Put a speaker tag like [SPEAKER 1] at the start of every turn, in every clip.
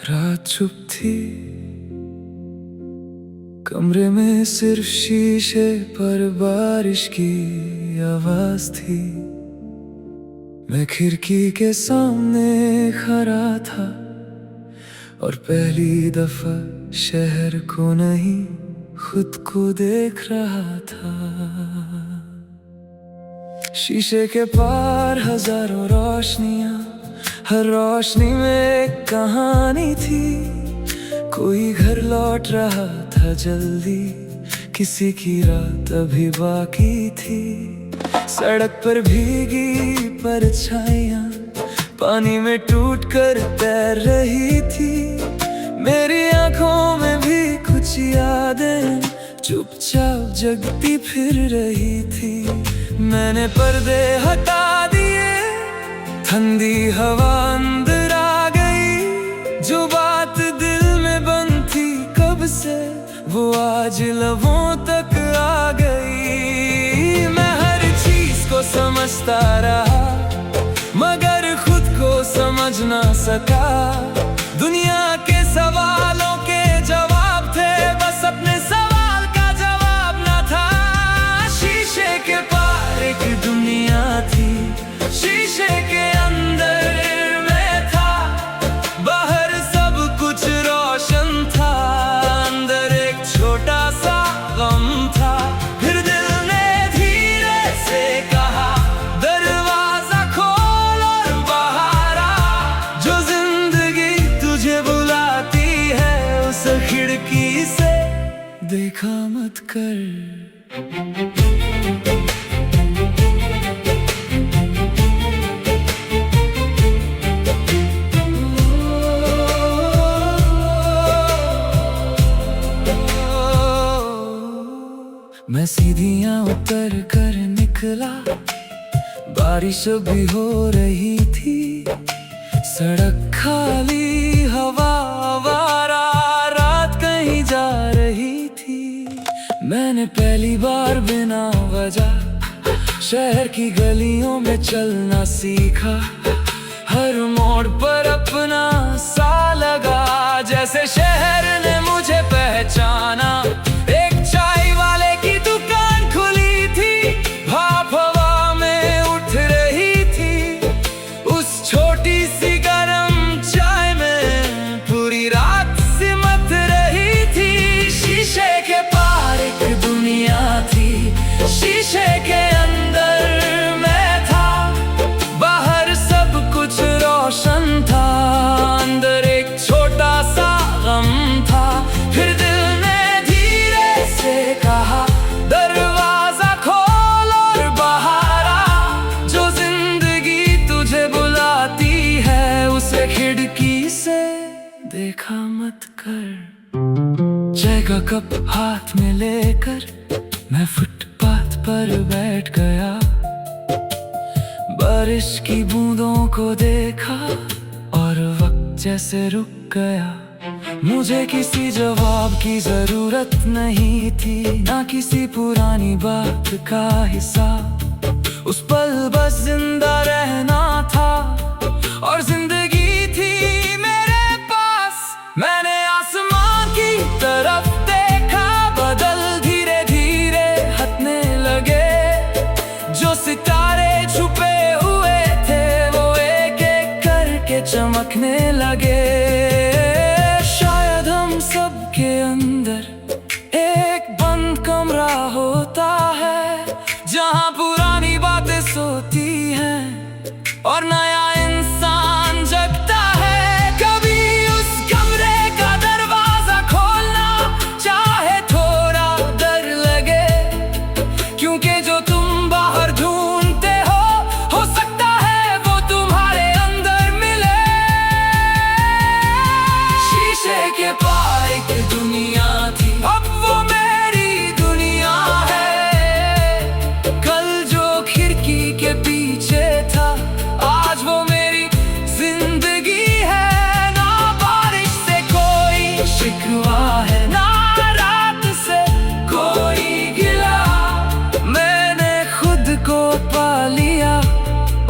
[SPEAKER 1] रात चुप थी, कमरे में सिर्फ शीशे पर बारिश की आवाज थी। मैं खिड़की के सामने खड़ा था और पहली दफा शहर को नहीं खुद को देख रहा था। शीशे के पार हजारों रोशनियां, हर रोशनी में एक कहानी थी। कोई घर लौट रहा था जल्दी, किसी की रात अभी बाकी थी। सड़क पर भीगी परछाइयां पानी में टूटकर तैर रही थी। मेरी आंखों में भी कुछ यादें चुपचाप जगती फिर रही थी। मैंने पर्दे हटा दिए, ठंडी हवा अंदर आ गई। जो बात दिल में बंद थी कब से, वो आज लबों तक आ गई। मैं हर चीज को समझता रहा मगर खुद को समझ ना सका। दुनिया के सवालों के जवाब थे, बस अपने सवाल का जवाब ना था। शीशे के पार एक दुनिया थी, शीशे के अंदर मैं था। बाहर सब कुछ रोशन था, अंदर एक छोटा सा गम था। फिर दिल ने धीरे से कहा, दरवाजा खोल और बाहर आ। जो जिंदगी तुझे बुलाती है, उस खिड़की से देखा मत कर। मैं सीढ़ियां उतर कर निकला, बारिश भी हो रही थी। सड़क खाली, हवा आवारा, रात कहीं जा रही थी। मैंने पहली बार बिना वजह शहर की गलियों में चलना सीखा। हर मोड़ पर अपना सा लगा, जैसे शहर ने मुझे पहचाना। एक चाय वाले की दुकान खुली थी, भाप हवा में उठ रही थी। उस छोटी सी गरम चाय में पूरी रात सिमट रही थी। शीशे के पार एक दुनिया थी, शीशे के अंदर मैं था। बाहर सब कुछ रोशन था, अंदर एक छोटा सा गम था। फिर दिल ने धीरे से कहा, दरवाजा खोल और बाहर आ। जो जिंदगी तुझे बुलाती है, उसे खिड़की से देखा मत कर। चाय का कप हाथ में लेकर मैं फुटपाथ पर बैठ गया। बारिश की बूंदों को देखा और वक्त जैसे रुक गया। मुझे किसी जवाब की जरूरत नहीं थी, ना किसी पुरानी बात का हिसाब। उस पल बस जिंदा रहना था और जिंदगी थी मेरे पास। मैंने आसमान की तरफ देखा, बदल धीरे धीरे हटने लगे। जो सितारे छुपे हुए थे, वो एक एक करके चमकने लगे। शायद हम सबके अंदर एक बंद कमरा होता है, जहाँ पुरानी बातें सोती हैं और नया इंसान जगता है। कभी उस कमरे का दरवाजा खोलना चाहे थोड़ा डर लगे, क्योंकि जो तुम बाहर ढूंढते हो सकता है वो तुम्हारे अंदर मिले। शीशे के पार एक दुनिया थी, अब वो मेरी दुनिया है। कल जो खिड़की के पीछे था, आज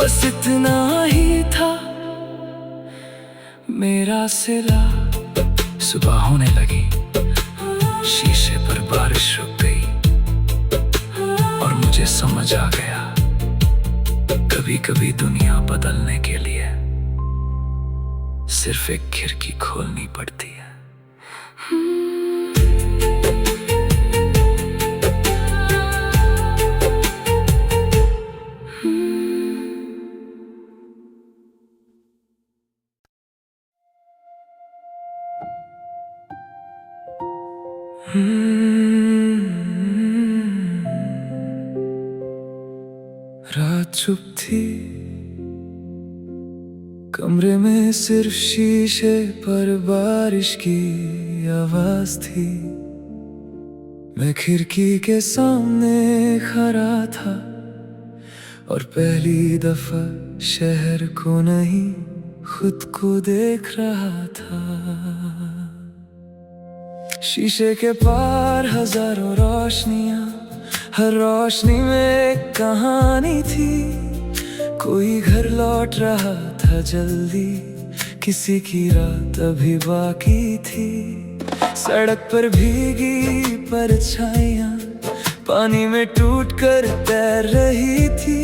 [SPEAKER 1] बस इतना ही था मेरा सिला। सुबह होने लगी, शीशे पर बारिश रुक गई और मुझे समझ आ गया, कभी कभी दुनिया बदलने के लिए सिर्फ एक खिड़की खोलनी पड़ती है। रात चुप थी, कमरे में सिर्फ शीशे पर बारिश की आवाज थी। मैं खिड़की के सामने खड़ा था और पहली दफा शहर को नहीं, खुद को देख रहा था। शीशे के पार हजारों रोशनियां, हर रोशनी में एक कहानी थी। कोई घर लौट रहा था जल्दी, किसी की रात अभी बाकी थी। सड़क पर भीगी परछाइयां पानी में टूटकर तैर रही थी।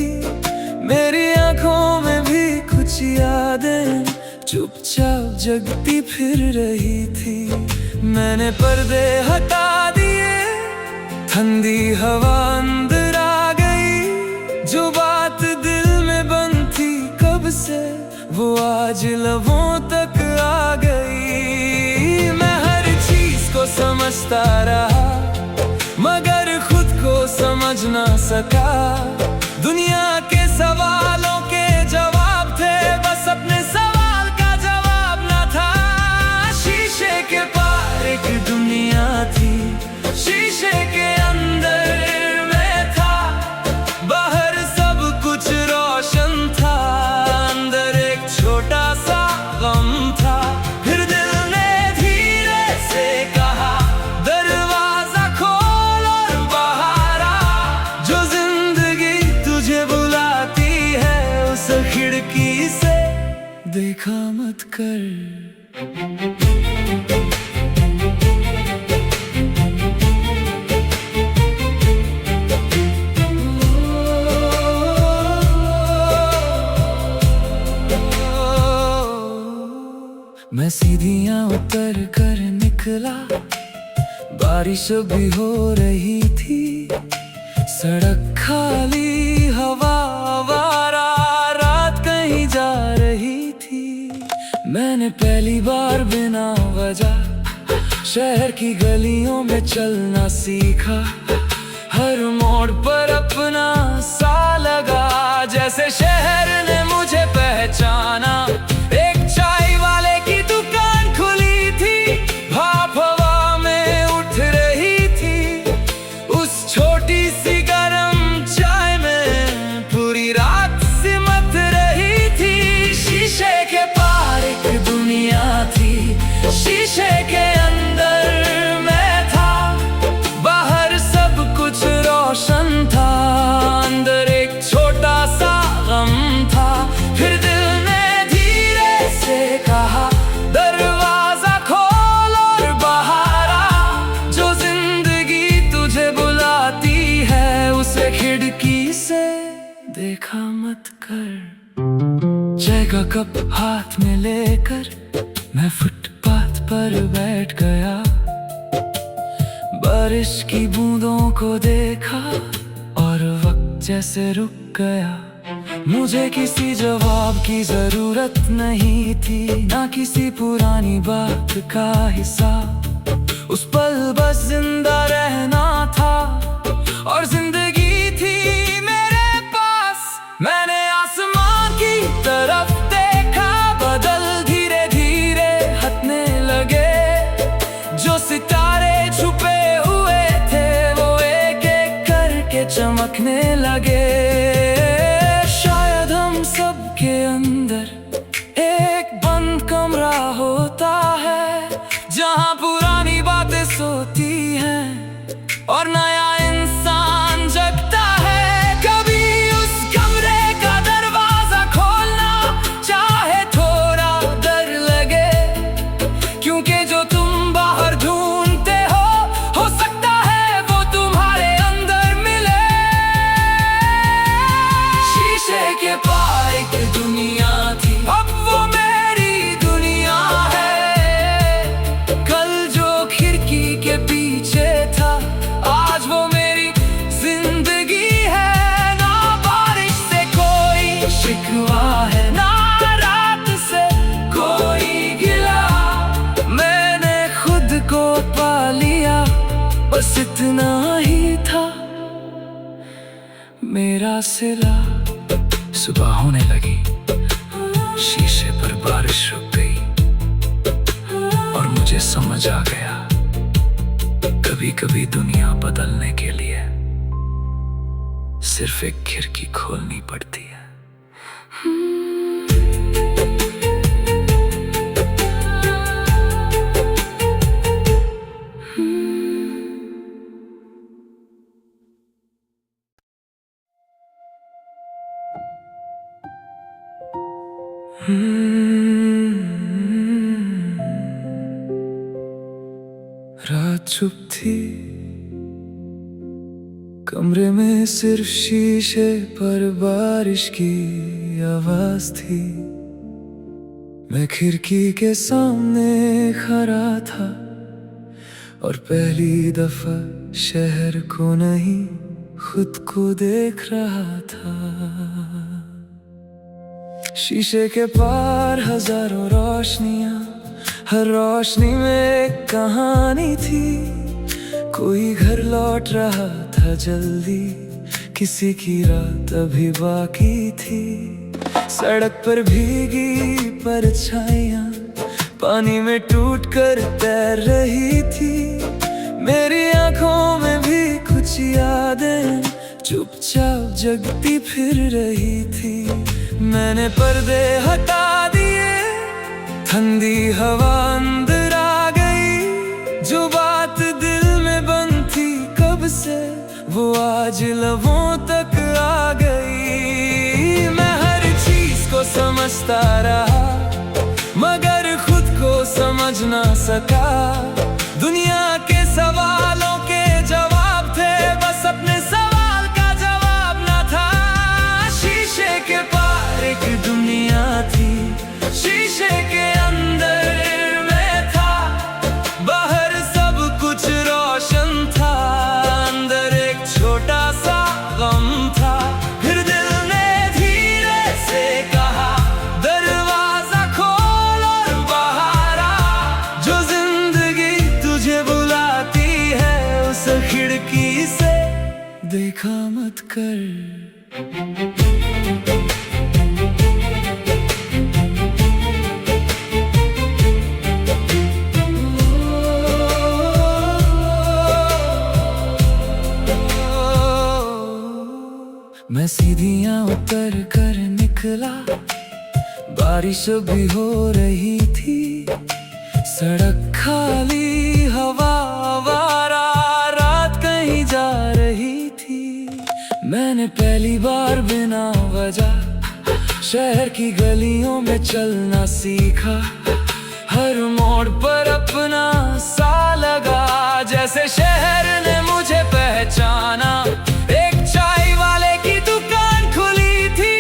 [SPEAKER 1] मेरी आंखों में भी कुछ यादें चुपचाप जगती फिर रही थी। मैंने पर्दे हटा दिए, ठंडी हवा अंदर आ गई। जो बात दिल में बंद थी कब से, वो आज लबों तक आ गई। मैं हर चीज को समझता रहा, मगर खुद को समझ ना सका। दुनिया के सवालों के जवाब थे, बस अपने सवाल का जवाब ना था। शीशे के पार एक दुनिया थी, शीशे के अंदर मैं था। बाहर सब कुछ रोशन था, अंदर एक छोटा सा गम था। फिर दिल ने धीरे से कहा, दरवाजा खोल और बाहर आ। जो जिंदगी तुझे बुलाती है, उस खिड़की से देखा मत कर। मैं सीढ़ियां उतर कर निकला, बारिश भी हो रही थी। सड़क खाली, हवा आवारा, रात कहीं जा रही थी। मैंने पहली बार बिना वजह शहर की गलियों में चलना सीखा। हर मोड़ पर अपना सा लगा, जैसे शहर ने मुझे पहचाना। एक चाय वाले की दुकान खुली थी, भाप हवा में उठ रही थी। उस छोटी सी गरम चाय में पूरी रात सिमट रही थी। शीशे के पार एक दुनिया थी, शीशे के अंदर मैं था। बाहर सब कुछ रोशन था, अंदर एक छोटा सा गम था। फिर दिल ने धीरे से कहा, दरवाजा खोल और बाहर आ। जो जिंदगी तुझे बुलाती है, उसे खिड़की से देखा मत कर। चाय का कप हाथ में लेकर मैं फुटपाथ पर बैठ गया। बारिश की बूंदों को देखा और वक्त जैसे रुक गया। मुझे किसी जवाब की जरूरत नहीं थी, ना किसी पुरानी बात का हिसाब। उस पल बस जिंदा रहना था और जिंदगी थी मेरे पास। मैंने आसमां की तरफ देखा, बदल धीरे धीरे हटने लगे। जो सितारे छुपे हुए थे, वो एक एक करके चमकने लगे। शायद हम सबके अंदर एक बंद कमरा होता है, जहां पुरानी बातें सोती हैं मेरा सिला। सुबह होने लगी, शीशे पर बारिश रुक गई और मुझे समझ आ गया, कभी कभी दुनिया बदलने के लिए सिर्फ एक खिड़की खोलनी पड़ती है। रात चुप थी, कमरे में सिर्फ शीशे पर बारिश की आवाज थी। मैं खिड़की के सामने खड़ा था और पहली दफा शहर को नहीं, खुद को देख रहा था। शीशे के पार हजारों रोशनियां, हर रोशनी में एक कहानी थी। कोई घर लौट रहा था जल्दी, किसी की रात अभी बाकी थी। सड़क पर भीगी परछाइयां पानी में टूटकर तैर रही थी। मेरी आंखों में भी कुछ यादें चुपचाप जगती फिर रही थी। मैंने पर्दे हटा दिए, ठंडी हवा अंदर आ गई। जो बात दिल में बंद थी कब से, वो आज लबों तक आ गई। मैं हर चीज को समझता रहा, मगर खुद को समझ ना सका। दुनिया के सवालों के जवाब थे, बस अपने सवाल का जवाब ना था। शीशे के पार एक दुनिया थी, शीशे के अंदर मैं था। बाहर सब कुछ रोशन था, अंदर एक छोटा सा गम था। फिर दिल ने धीरे से कहा, दरवाजा खोल और बाहर आ। जो जिंदगी तुझे बुलाती है, उस खिड़की से देखा मत कर। मैं सीढ़ियां उतर कर निकला, बारिश भी हो रही थी। सड़क खाली, हवा आवारा, रात कहीं जा रही थी। मैंने पहली बार बिना वजह शहर की गलियों में चलना सीखा। हर मोड़ पर अपना सा लगा, जैसे शहर ने मुझे पहचाना। एक चाय वाले की दुकान खुली थी,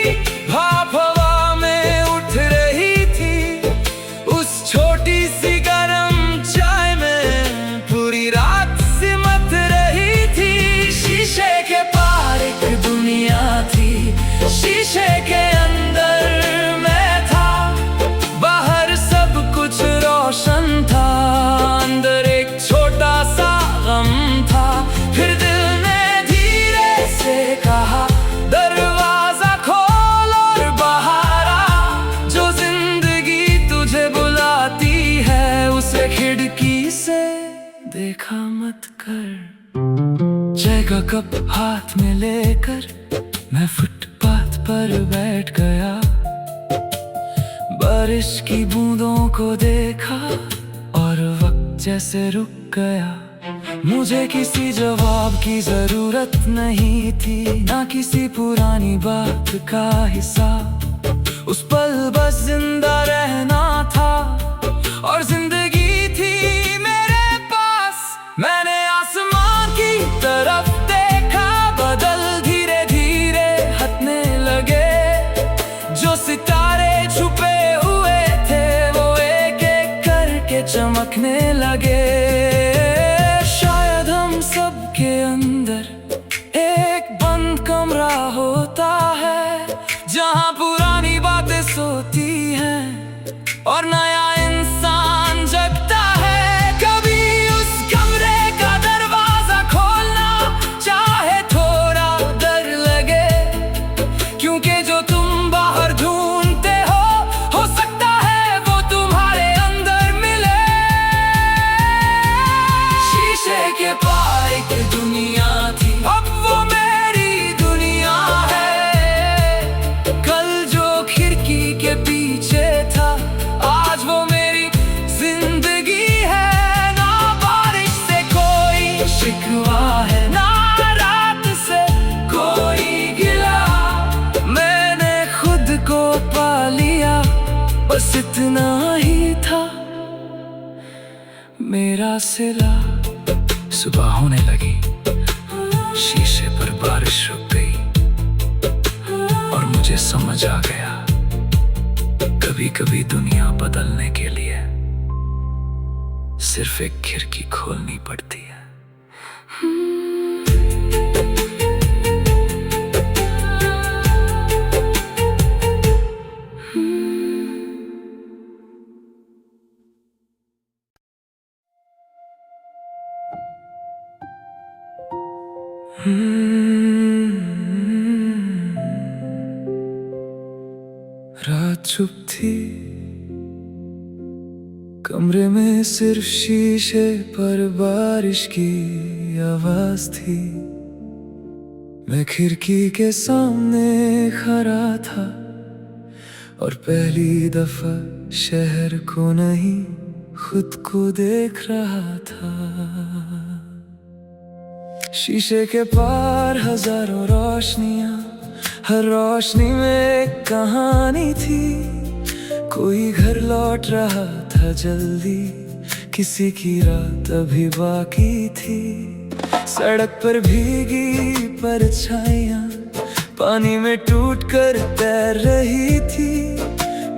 [SPEAKER 1] भाप हवा में उठ रही थी। उस छोटी सी गरम चाय में पूरी रात सिमट रही थी। शीशे के पार एक दुनिया थी, शीशे के अंदर मैं था। बाहर सब कुछ रोशन था, अंदर एक छोटा सा गम था। फिर दिल ने धीरे से कहा, दरवाजा खोल और बाहर आ। जो जिंदगी तुझे बुलाती है, उसे खिड़की से देखा मत कर। चाय का कप हाथ में लेकर मैं फुटपाथ पर बैठ गया। बारिश की बूंदों को देखा और वक्त जैसे रुक गया। मुझे किसी जवाब की जरूरत नहीं थी, ना किसी पुरानी बात का हिसाब। उस पल बस जिंदा रहना था और जिंदगी थी मेरे पास। मैंने आसमां की तरफ देखा, बदल धीरे धीरे हटने लगे। जो सितारे छुपे हुए थे, वो एक एक करके चमकने लगे। शायद हम सबके अंदर एक बंद कमरा होता है, जहां पुरानी बातें सोती हैं और नया इंसान जगता है। कभी उस कमरे का दरवाजा खोलना, चाहे थोड़ा डर लगे। सिला सुबह होने लगी, शीशे पर बारिश रुक गई और मुझे समझ आ गया, कभी कभी दुनिया बदलने के लिए सिर्फ एक खिड़की खोलनी पड़ती है। रात चुप थी, कमरे में सिर्फ शीशे पर बारिश की आवाज थी। मैं खिड़की के सामने खड़ा था और पहली दफा शहर को नहीं खुद को देख रहा था। शीशे के पार हजारों रोशनियां, हर रोशनी में एक कहानी थी। कोई घर लौट रहा था जल्दी, किसी की रात अभी बाकी थी। सड़क पर भीगी परछाइयां पानी में टूटकर तैर रही थी।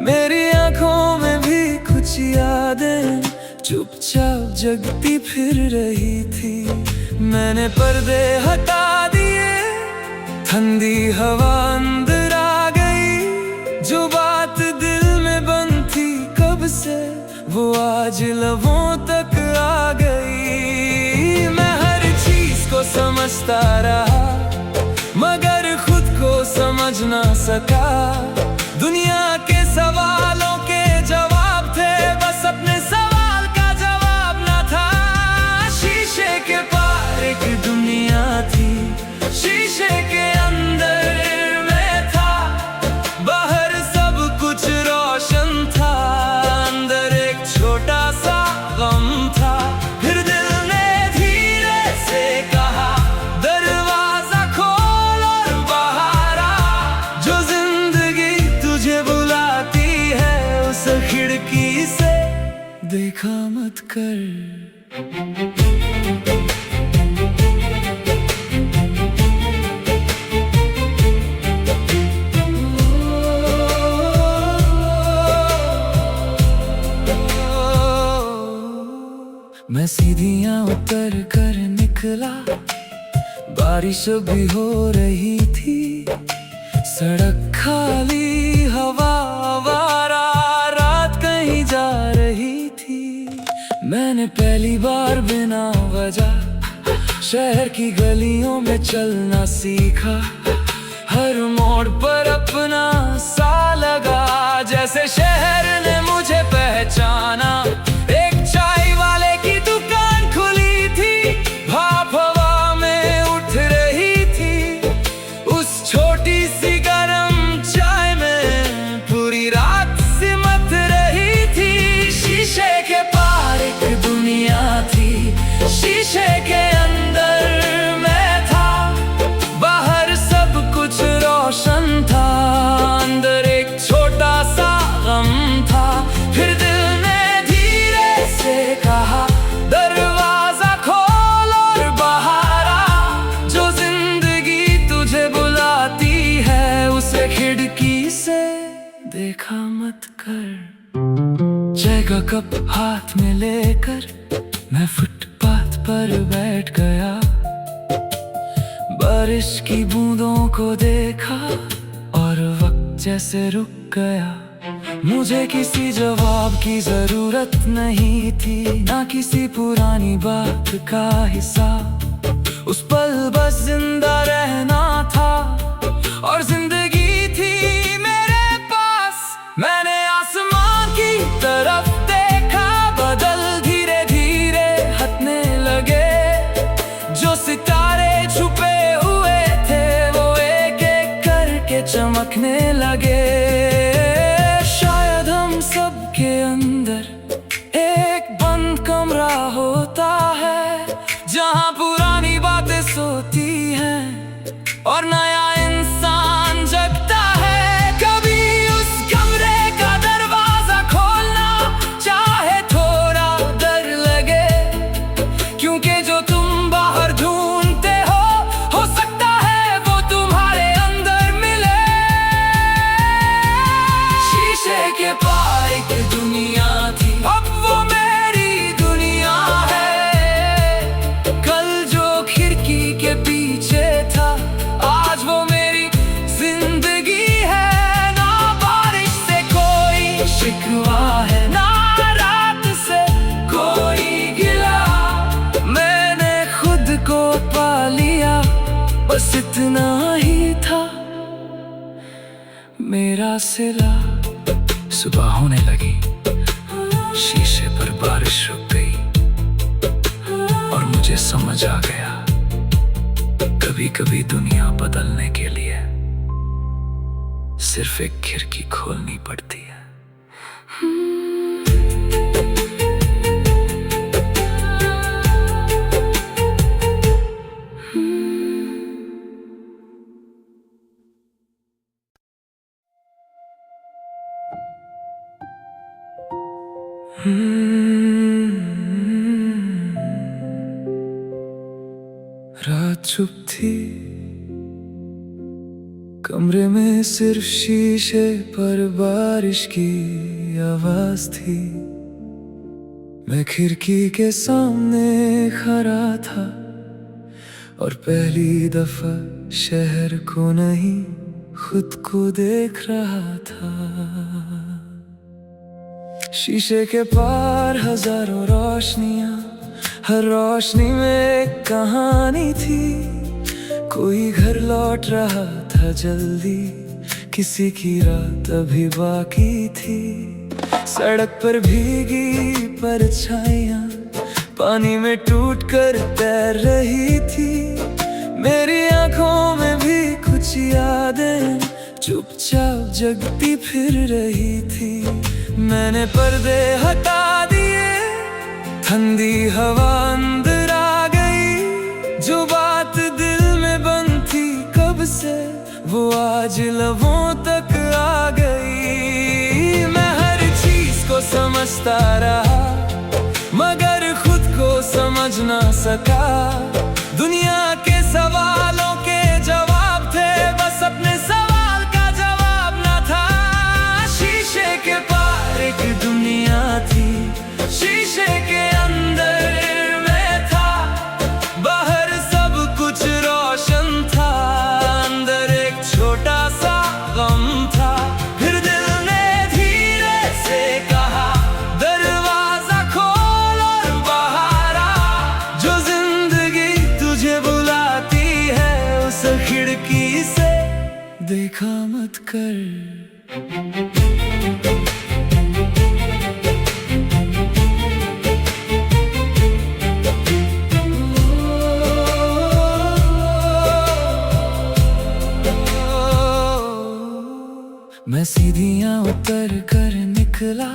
[SPEAKER 1] मेरी आंखों में भी कुछ यादें चुपचाप जगती फिर रही थी। मैंने पर्दे हटा दिए, ठंडी हवा अंदर आ गई। जो बात दिल में बंद थी कब से, वो आज लबों तक आ गई। मैं हर चीज को समझता रहा मगर खुद को समझ ना सका। दुनिया के सवालों के जवाब थे, बस अपने सवाल का जवाब ना था। शीशे के पार एक दुनिया थी, शीशे के अंदर मैं था। बाहर सब कुछ रोशन था, अंदर एक छोटा सा गम था। फिर दिल ने धीरे से कहा, दरवाजा खोल और बाहर आ। जो जिंदगी तुझे बुलाती है उस खिड़की से देखा मत कर। मैं सीढ़ियां उतर कर निकला, बारिश भी हो रही थी। सड़क खाली, हवा आवारा, रात कहीं जा रही थी। मैंने पहली बार बिना वजह शहर की गलियों में चलना सीखा। हर मोड़ पर अपना सा लगा, जैसे शहर ने मुझे पहचाना। एक चाय वाले की दुकान खुली थी, भाप हवा में उठ रही थी। उस छोटी सी गरम चाय में पूरी रात सिमट रही थी। शीशे के पार एक दुनिया थी, शीशे के अंदर मैं था। बाहर सब कुछ रोशन था, अंदर एक छोटा सा गम था। फिर दिल ने धीरे से कहा, दरवाजा खोल और बाहर आ। जो जिंदगी तुझे बुलाती है उसे खिड़की से देखा मत कर। चाय का कप हाथ में लेकर मैं फुटपाथ पर बैठ गया। बारिश की बूंदों को देखा और वक्त जैसे रुक गया। मुझे किसी जवाब की जरूरत नहीं थी, ना किसी पुरानी बात का हिसाब। उस पल बस जिंदा रहना था और जिंदगी थी मेरे पास। मैंने आसमान की तरफ देखा, बदल धीरे धीरे हटने लगे। जो सितारे छुपे हुए थे वो एक एक करके चमकने लगे। शायद हम सबके अंदर एक बंद कमरा होता है, जहाँ पुरानी बातें सोती हैं और नया इंसान जगता है। कभी उस कमरे का दरवाजा खोलना चाहे थोड़ा डर लगे, बस इतना ही था मेरा सिला। सुबह होने लगी, शीशे पर बारिश रुक गई और मुझे समझ आ गया, कभी कभी दुनिया बदलने के लिए सिर्फ एक खिड़की खोलनी पड़ती है। रात चुप थी, कमरे में सिर्फ शीशे पर बारिश की आवाज थी। मैं खिड़की के सामने खड़ा था और पहली दफा शहर को नहीं, खुद को देख रहा था। शीशे के पार हजारों रोशनियां, हर रोशनी में एक कहानी थी। कोई घर लौट रहा था जल्दी, किसी की रात अभी बाकी थी। सड़क पर भीगी परछाइयां पानी में टूटकर तैर रही थी। मेरी आंखों में भी कुछ यादें चुपचाप जगती फिर रही थी। मैंने पर्दे हटा दिए, ठंडी हवा अंदर आ गई। जो बात दिल में बंद थी कब से, वो आज लबों तक आ गई। मैं हर चीज को समझता रहा मगर खुद को समझ ना सका। दुनिया के सवालों के जवाब थे, बस अपने सवाल का जवाब ना था। शीशे के पार एक दुनिया थी, शीशे के अंदर मैं था। बाहर सब कुछ रोशन था, अंदर एक छोटा सा गम था। फिर दिल ने धीरे से कहा, दरवाजा खोल और बाहर आ। जो जिंदगी तुझे बुलाती है, उस खिड़की से देखा मत कर। मैं सीढ़ियां उतर कर निकला,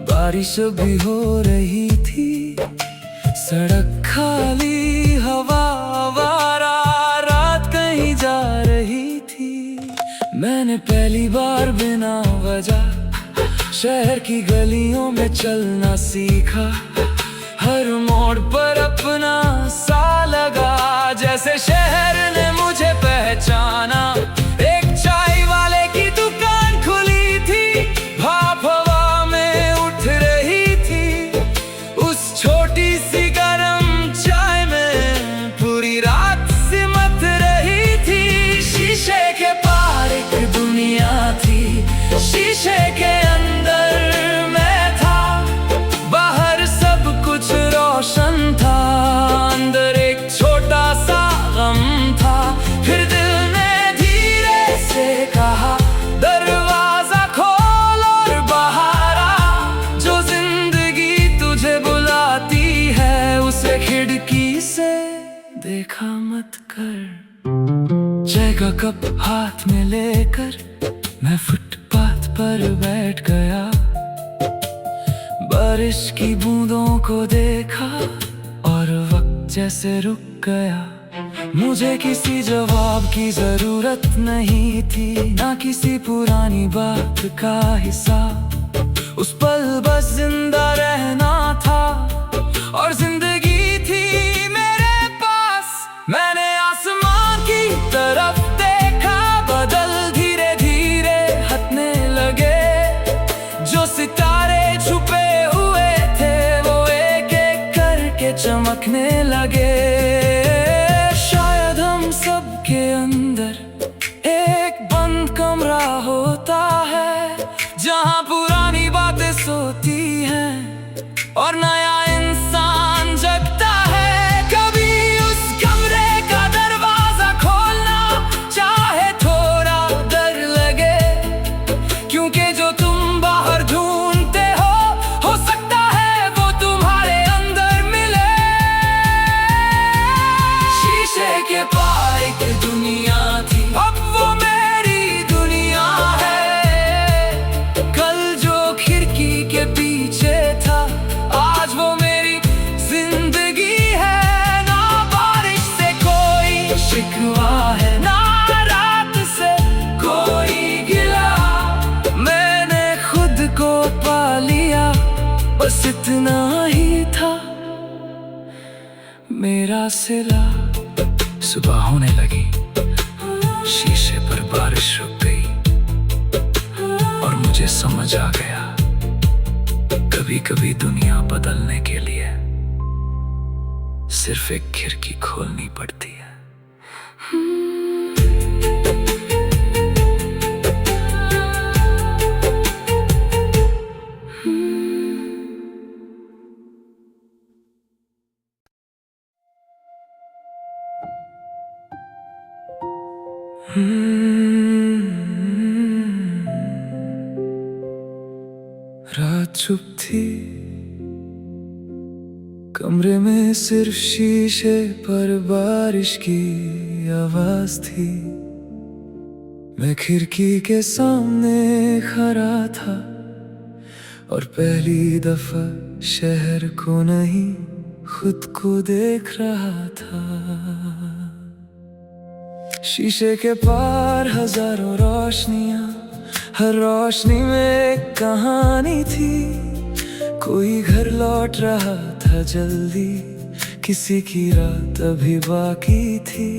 [SPEAKER 1] बारिश भी हो रही थी। सड़क खाली, हवा आवारा, रात कहीं जा रही थी। मैंने पहली बार बिना वजह शहर की गलियों में चलना सीखा। हर मोड़ पर अपना सा लगा, जैसे शहर ने मुझे पहचाना। एक चाय वाले की दुकान खुली थी, भाप हवा में उठ रही थी। उस छोटी सी गरम चाय में पूरी रात सिमट रही थी। शीशे के पार एक दुनिया थी, शीशे के अंदर मैं था। बाहर सब कुछ रोशन था, अंदर एक छोटा सा गम था। फिर दिल ने धीरे से कहा, दरवाजा खोल और बाहर आ। जो जिंदगी तुझे बुलाती है, उसे खिड़की से देखा मत कर। चाय का कप हाथ में लेकर मैं फुटपाथ पर बैठ गया। बारिश की बूंदों को देखा और वक्त जैसे रुक गया। मुझे किसी जवाब की जरूरत नहीं थी, ना किसी पुरानी बात का हिसाब। उस पल बस जिंदा रहना था और जिंदगी थी मेरे पास। मैंने आसमान की तरफ देखा, बदल धीरे धीरे हटने लगे। जो सितारे छुपे हुए थे, वो एक एक करके चमकने लगे। शायद हम सबके अंदर एक बंद कमरा होता है, जहाँ पुरानी बातें सोती हैं और नया इंसान जगता है। कभी उस कमरे का के पार एक दुनिया थी, अब वो मेरी दुनिया है। कल जो खिड़की के पीछे था, आज वो मेरी जिंदगी है। ना बारिश से कोई शिकवा है, ना रात से कोई गिला। मैंने खुद को पा लिया, बस इतना ही था मेरा सिला। सुबह होने लगी, शीशे पर बारिश रुक गई और मुझे समझ आ गया, कभी कभी दुनिया बदलने के लिए सिर्फ एक खिड़की खोलनी पड़ती है। रात चुप थी, कमरे में सिर्फ शीशे पर बारिश की आवाज थी। मैं खिड़की के सामने खड़ा था और पहली दफा शहर को नहीं, खुद को देख रहा था। शीशे के पार हजारों रोशनियां, हर रोशनी में एक कहानी थी। कोई घर लौट रहा था जल्दी, किसी की रात अभी बाकी थी।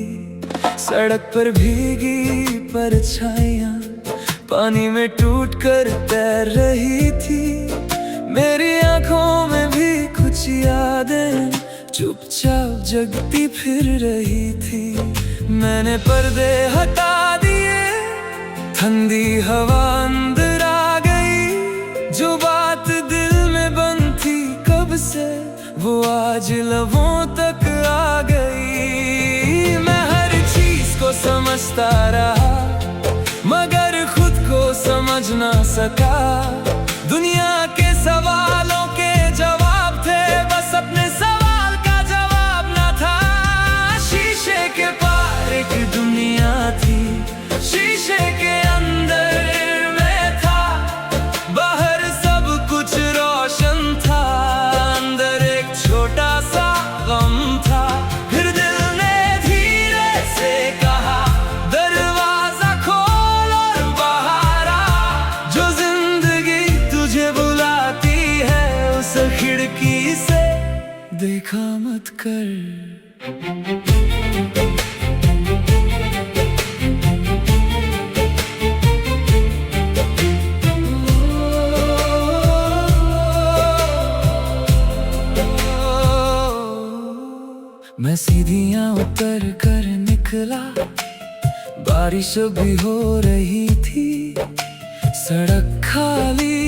[SPEAKER 1] सड़क पर भीगी परछाइयां पानी में टूटकर तैर रही थी। मेरी आंखों में भी कुछ यादें चुपचाप जगती फिर रही थी। मैंने पर्दे हटा दिए, ठंडी हवा अंदर आ गई। जो बात दिल में बंद थी कब से, वो आज लबों तक आ गई। मैं हर चीज को समझता रहा, मगर खुद को समझ ना सका। दुनिया के सवालों के जवाब थे, बस अपने सवाल का जवाब ना था। शीशे के पार एक दुनिया थी, शीशे के अंदर मैं था। बाहर सब कुछ रोशन था, अंदर एक छोटा सा गम था। फिर दिल ने धीरे से कहा, दरवाजा खोल और बाहर आ। जो जिंदगी तुझे बुलाती है, उस खिड़की से देखा मत कर। मैं सीढ़ियां उतर कर निकला, बारिश भी हो रही थी। सड़क खाली